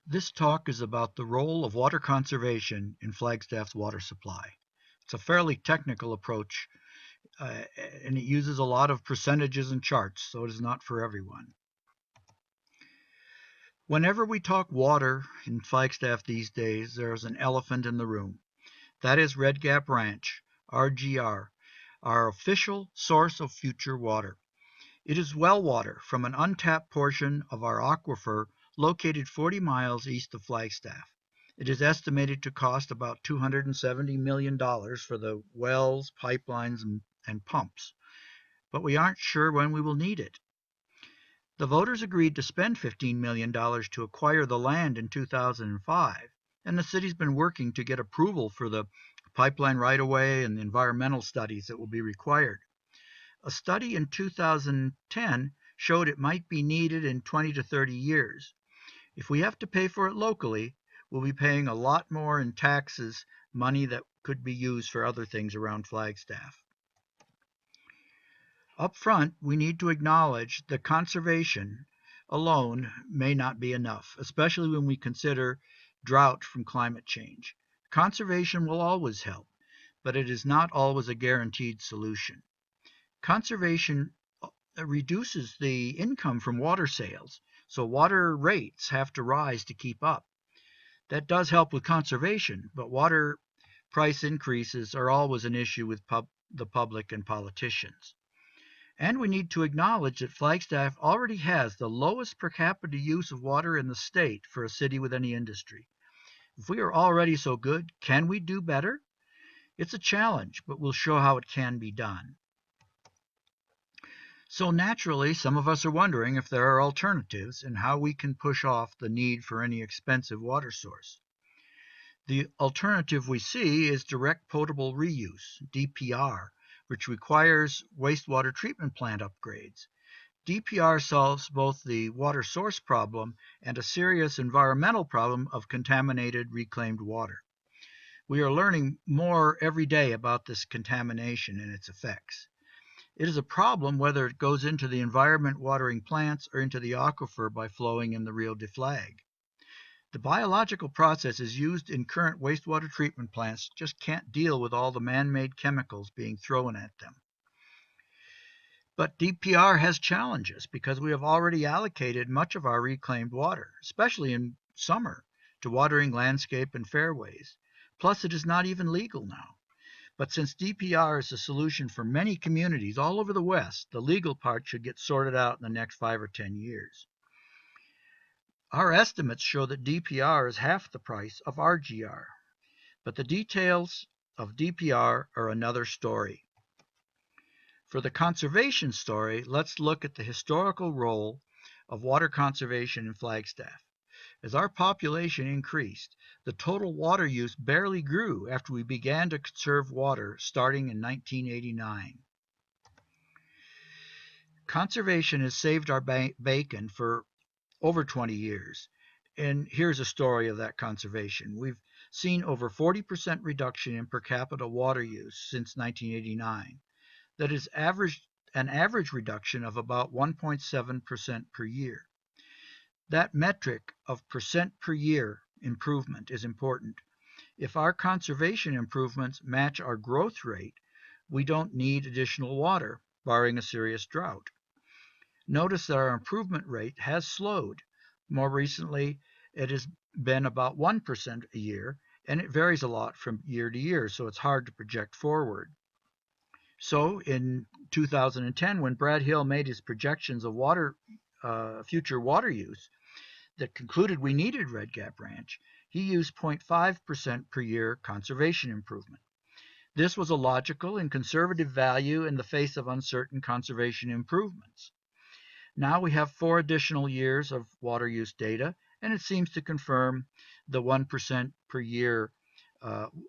This talk is about the role of water conservation in Flagstaff's water supply. It's a fairly technical approach, and it uses a lot of percentages and charts, so it is not for everyone. Whenever we talk water in Flagstaff these days, there's an elephant in the room. That is Red Gap Ranch, RGR, our official source of future water. It is well water from an untapped portion of our aquifer located 40 miles east of Flagstaff. It is estimated to cost about $270 million for the wells, pipelines, and pumps, but we aren't sure when we will need it. The voters agreed to spend $15 million to acquire the land in 2005, and the city's been working to get approval for the pipeline right-of-way and the environmental studies that will be required. A study in 2010 showed it might be needed in 20 to 30 years. If we have to pay for it locally, we'll be paying a lot more in taxes, money that could be used for other things around Flagstaff. Up front, we need to acknowledge that conservation alone may not be enough, especially when we consider drought from climate change. Conservation will always help, but it is not always a guaranteed solution. Conservation reduces the income from water sales, so water rates have to rise to keep up. That does help with conservation, but water price increases are always an issue with the public and politicians. And we need to acknowledge that Flagstaff already has the lowest per capita use of water in the state for a city with any industry. If we are already so good, can we do better? It's a challenge, but we'll show how it can be done. So naturally, some of us are wondering if there are alternatives and how we can push off the need for any expensive water source. The alternative we see is direct potable reuse, DPR, which requires wastewater treatment plant upgrades. DPR solves both the water source problem and a serious environmental problem of contaminated reclaimed water. We are learning more every day about this contamination and its effects. It is a problem whether it goes into the environment watering plants or into the aquifer by flowing in the Rio de Flag. The biological processes used in current wastewater treatment plants just can't deal with all the man-made chemicals being thrown at them. But DPR has challenges because we have already allocated much of our reclaimed water, especially in summer, to watering landscape and fairways. Plus, it is not even legal now. But since DPR is a solution for many communities all over the West, the legal part should get sorted out in the next 5 or 10 years. Our estimates show that DPR is half the price of RGR, but the details of DPR are another story. For the conservation story, let's look at the historical role of water conservation in Flagstaff. As our population increased, the total water use barely grew after we began to conserve water starting in 1989. Conservation has saved our bacon for over 20 years. And here's a story of that conservation. We've seen over 40% reduction in per capita water use since 1989. That is an average reduction of about 1.7% per year. That metric of percent per year improvement is important. If our conservation improvements match our growth rate, we don't need additional water, barring a serious drought. Notice that our improvement rate has slowed. More recently, it has been about 1% a year, and it varies a lot from year to year, so it's hard to project forward. So in 2010, when Brad Hill made his projections of future water use that concluded we needed Red Gap Ranch, he used 0.5% per year conservation improvement. This was a logical and conservative value in the face of uncertain conservation improvements. Now we have 4 additional years of water use data, and it seems to confirm the 1% per year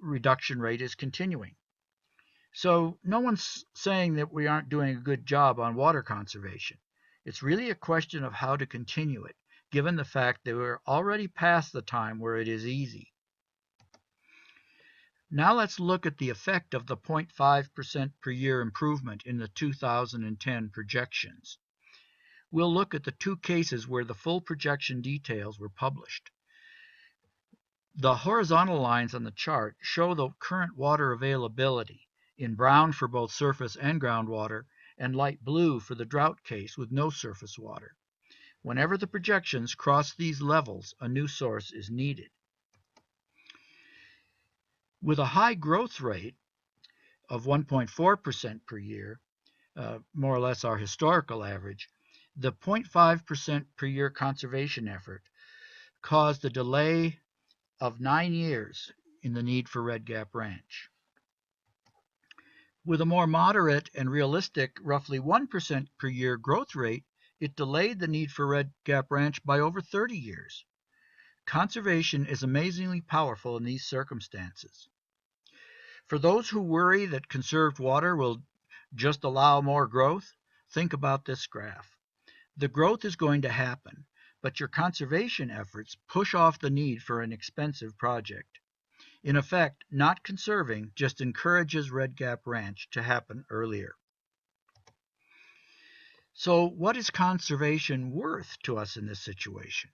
reduction rate is continuing. So no one's saying that we aren't doing a good job on water conservation. It's really a question of how to continue it, given the fact that we're already past the time where it is easy. Now let's look at the effect of the 0.5% per year improvement in the 2010 projections. We'll look at the 2 cases where the full projection details were published. The horizontal lines on the chart show the current water availability, in brown for both surface and groundwater, and light blue for the drought case with no surface water. Whenever the projections cross these levels, a new source is needed. With a high growth rate of 1.4% per year, more or less our historical average, the 0.5% per year conservation effort caused a delay of 9 years in the need for Red Gap Ranch. With a more moderate and realistic roughly 1% per year growth rate, it delayed the need for Red Gap Ranch by over 30 years. Conservation is amazingly powerful in these circumstances. For those who worry that conserved water will just allow more growth, think about this graph. The growth is going to happen, but your conservation efforts push off the need for an expensive project. In effect, not conserving just encourages Red Gap Ranch to happen earlier. So, what is conservation worth to us in this situation?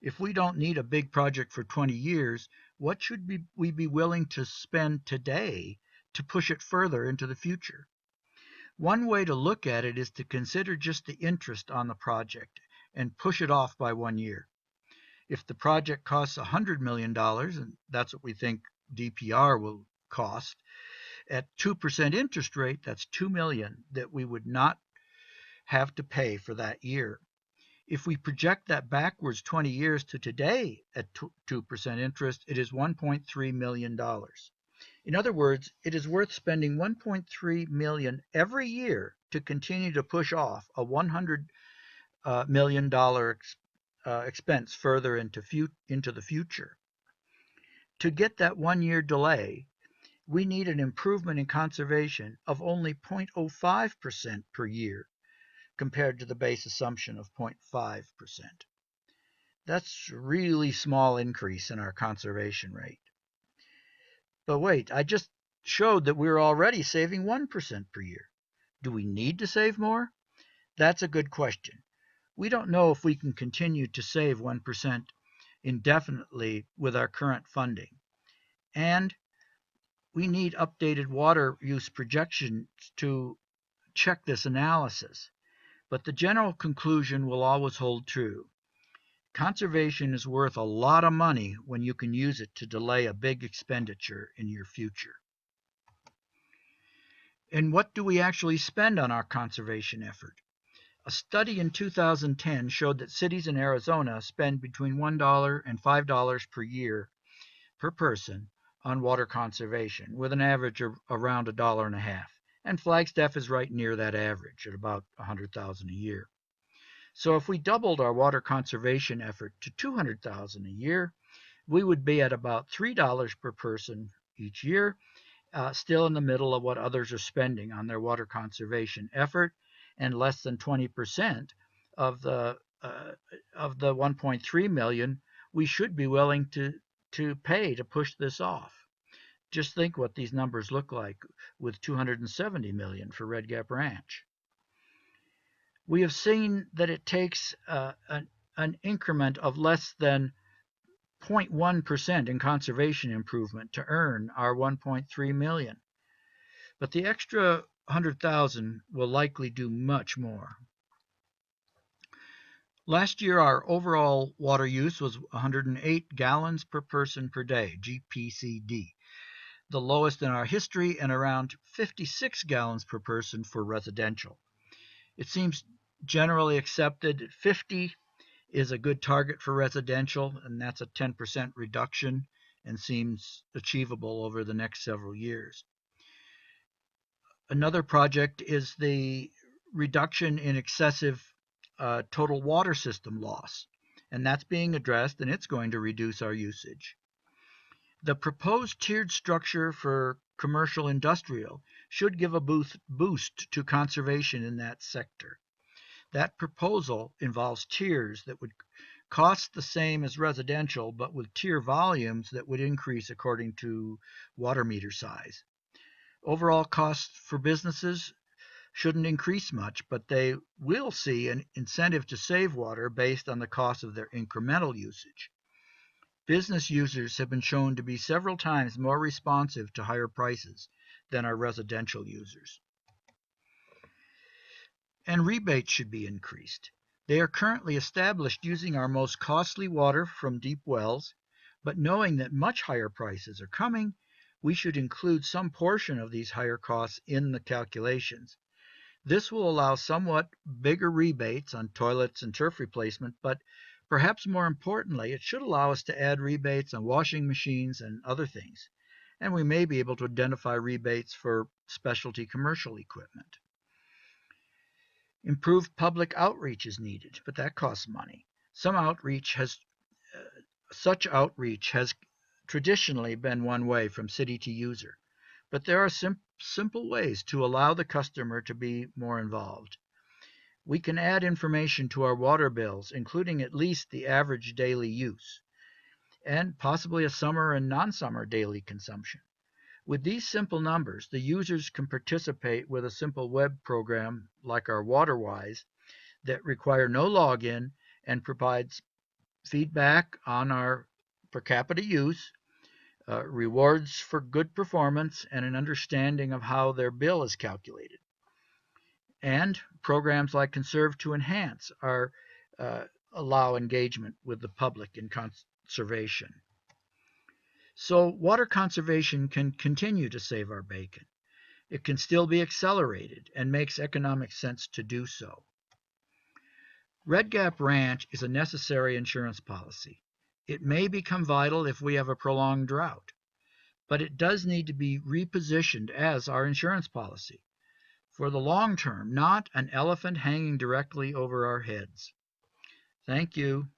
If we don't need a big project for 20 years, what should we be willing to spend today to push it further into the future? One way to look at it is to consider just the interest on the project and push it off by 1 year. If the project costs $100 million, and that's what we think DPR will cost, at 2% interest rate, that's $2 million that we would not have to pay for that year. If we project that backwards 20 years to today at 2% interest, it is $1.3 million. In other words, it is worth spending $1.3 million every year to continue to push off a $100 million expense further into the future. To get that 1 year delay, we need an improvement in conservation of only 0.05% per year, compared to the base assumption of 0.5%. That's a really small increase in our conservation rate. But wait, I just showed that we're already saving 1% per year. Do we need to save more? That's a good question. We don't know if we can continue to save 1% indefinitely with our current funding. And we need updated water use projections to check this analysis. But the general conclusion will always hold true. Conservation is worth a lot of money when you can use it to delay a big expenditure in your future. And what do we actually spend on our conservation effort? A study in 2010 showed that cities in Arizona spend between $1 and $5 per year per person on water conservation, with an average of around $1.50. And Flagstaff is right near that average at about $100,000 a year. So if we doubled our water conservation effort to $200,000 a year, we would be at about $3 per person each year, still in the middle of what others are spending on their water conservation effort, and less than 20% of the 1.3 million we should be willing to pay to push this off. Just think what these numbers look like with 270 million for Red Gap Ranch. We have seen that it takes an increment of less than 0.1% in conservation improvement to earn our 1.3 million. But the extra 100,000 will likely do much more. Last year, our overall water use was 108 gallons per person per day, GPCD, the lowest in our history, and around 56 gallons per person for residential. It seems generally accepted that 50 is a good target for residential, and that's a 10% reduction and seems achievable over the next several years. Another project is the reduction in excessive total water system loss, and that's being addressed, and it's going to reduce our usage. The proposed tiered structure for commercial industrial should give a boost to conservation in that sector. That proposal involves tiers that would cost the same as residential, but with tier volumes that would increase according to water meter size. Overall costs for businesses shouldn't increase much, but they will see an incentive to save water based on the cost of their incremental usage. Business users have been shown to be several times more responsive to higher prices than our residential users. And rebates should be increased. They are currently established using our most costly water from deep wells, but knowing that much higher prices are coming, we should include some portion of these higher costs in the calculations. This will allow somewhat bigger rebates on toilets and turf replacement, but perhaps more importantly, it should allow us to add rebates on washing machines and other things. And we may be able to identify rebates for specialty commercial equipment. Improved public outreach is needed, but that costs money. Such outreach has traditionally been one way from city to user, but there are simple ways to allow the customer to be more involved. We can add information to our water bills, including at least the average daily use, and possibly a summer and non-summer daily consumption. With these simple numbers, the users can participate with a simple web program like our WaterWise that require no login and provides feedback on our per capita use, rewards for good performance, and an understanding of how their bill is calculated. And programs like Conserve to Enhance allow engagement with the public in conservation. So water conservation can continue to save our bacon. It can still be accelerated and makes economic sense to do so. Red Gap Ranch is a necessary insurance policy. It may become vital if we have a prolonged drought, but it does need to be repositioned as our insurance policy for the long term, not an elephant hanging directly over our heads. Thank you.